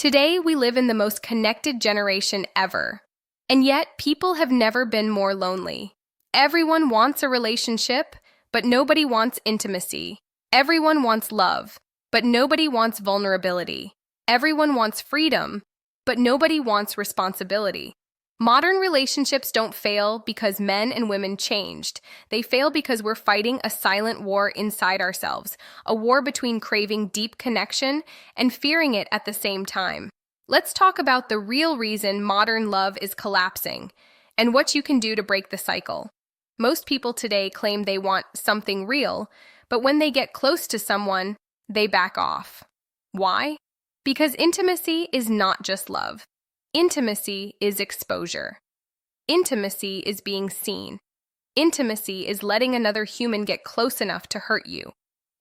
Today, we live in the most connected generation ever, and yet people have never been more lonely. Everyone wants a relationship, but nobody wants intimacy. Everyone wants love, but nobody wants vulnerability. Everyone wants freedom, but nobody wants responsibility. Modern relationships don't fail because men and women changed. They fail because we're fighting a silent war inside ourselves, a war between craving deep connection and fearing it at the same time. Let's talk about the real reason modern love is collapsing and what you can do to break the cycle. Most people today claim they want something real, but when they get close to someone, they back off. Why? Because intimacy is not just love. Intimacy is exposure. Intimacy is being seen. Intimacy is letting another human get close enough to hurt you.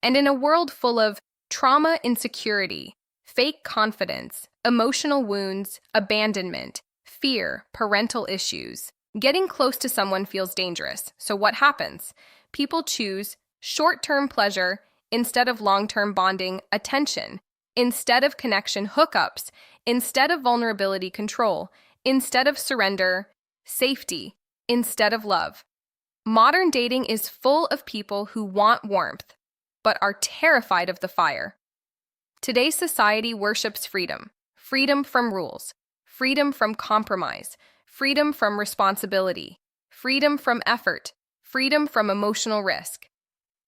And in a world full of trauma, insecurity, fake confidence, emotional wounds, abandonment, fear, parental issues, getting close to someone feels dangerous. So what happens? People choose short-term pleasure instead of long-term bonding, attention, instead of connection, hookups, instead of vulnerability, control, instead of surrender, safety, instead of love. Modern dating is full of people who want warmth, but are terrified of the fire. Today's society worships freedom. Freedom from rules, freedom from compromise, freedom from responsibility, freedom from effort, freedom from emotional risk.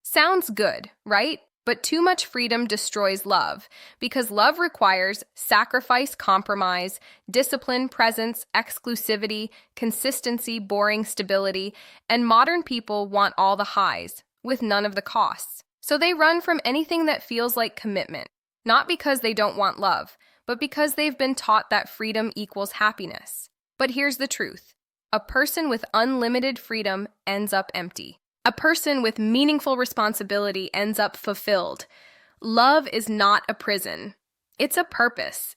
Sounds good, right? But too much freedom destroys love, because love requires sacrifice, compromise, discipline, presence, exclusivity, consistency, boring stability, and modern people want all the highs, with none of the costs. So they run from anything that feels like commitment, not because they don't want love, but because they've been taught that freedom equals happiness. But here's the truth. A person with unlimited freedom ends up empty. A person with meaningful responsibility ends up fulfilled. Love is not a prison. It's a purpose.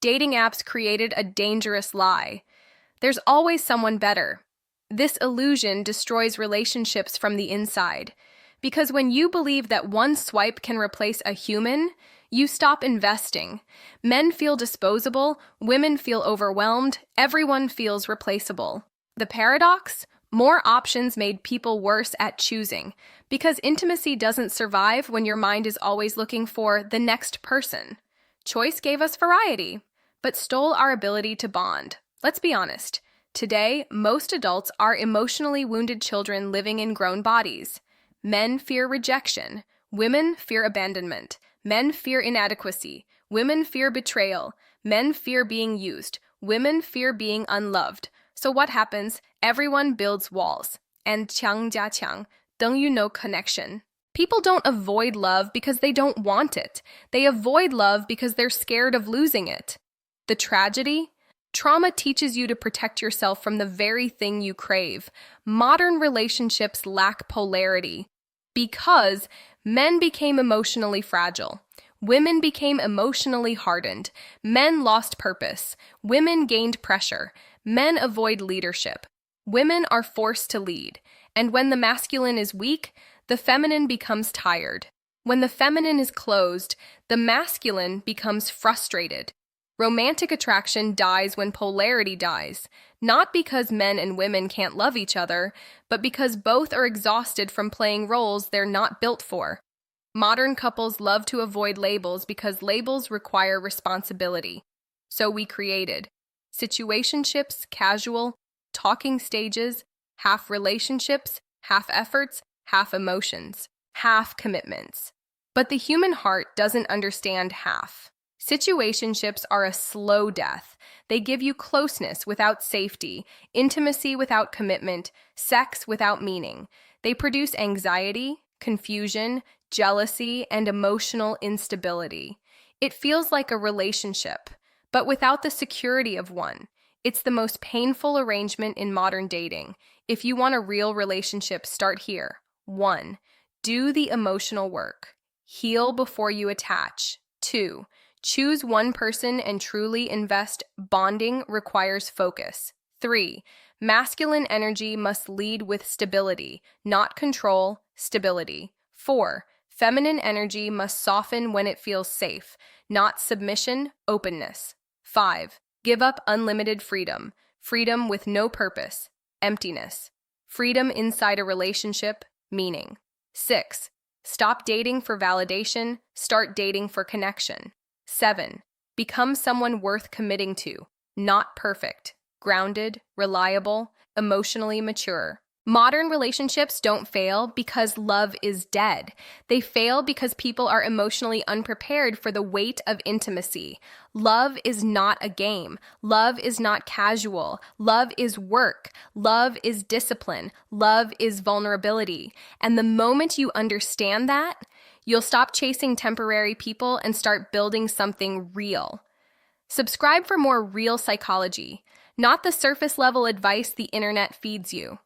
Dating apps created a dangerous lie. There's always someone better. This illusion destroys relationships from the inside. Because when you believe that one swipe can replace a human, you stop investing. Men feel disposable, women feel overwhelmed, everyone feels replaceable. The paradox? More options made people worse at choosing, because intimacy doesn't survive when your mind is always looking for the next person. Choice gave us variety, but stole our ability to bond. Let's be honest. Today, most adults are emotionally wounded children living in grown bodies. Men fear rejection. Women fear abandonment. Men fear inadequacy. Women fear betrayal. Men fear being used. Women fear being unloved. So what happens? Everyone builds walls. And 强加强, 等于 no connection. People don't avoid love because they don't want it. They avoid love because they're scared of losing it. The tragedy? Trauma teaches you to protect yourself from the very thing you crave. Modern relationships lack polarity because men became emotionally fragile. Women became emotionally hardened. Men lost purpose. Women gained pressure. Men avoid leadership. Women are forced to lead. And when the masculine is weak, the feminine becomes tired. When the feminine is closed, the masculine becomes frustrated. Romantic attraction dies when polarity dies, not because men and women can't love each other, but because both are exhausted from playing roles they're not built for. Modern couples love to avoid labels because labels require responsibility. So we created situationships, casual, talking stages, half relationships, half efforts, half emotions, half commitments. But the human heart doesn't understand half. Situationships are a slow death. They give you closeness without safety, intimacy without commitment, sex without meaning. They produce anxiety, confusion, jealousy, and emotional instability. It feels like a relationship, but without the security of one. It's the most painful arrangement in modern dating. If you want a real relationship, start here. 1. Do the emotional work. Heal before you attach. 2. Choose one person and truly invest. Bonding requires focus. 3. Masculine energy must lead with stability, not control, stability. 4. Feminine energy must soften when it feels safe, not submission, openness. 5. Give up unlimited freedom. Freedom with no purpose. Emptiness. Freedom inside a relationship. Meaning. 6. Stop dating for validation. Start dating for connection. 7. Become someone worth committing to. Not perfect. Grounded, reliable, emotionally mature. Modern relationships don't fail because love is dead. They fail because people are emotionally unprepared for the weight of intimacy. Love is not a game. Love is not casual. Love is work. Love is discipline. Love is vulnerability. And the moment you understand that, you'll stop chasing temporary people and start building something real. Subscribe for more real psychology, not the surface level advice the internet feeds you.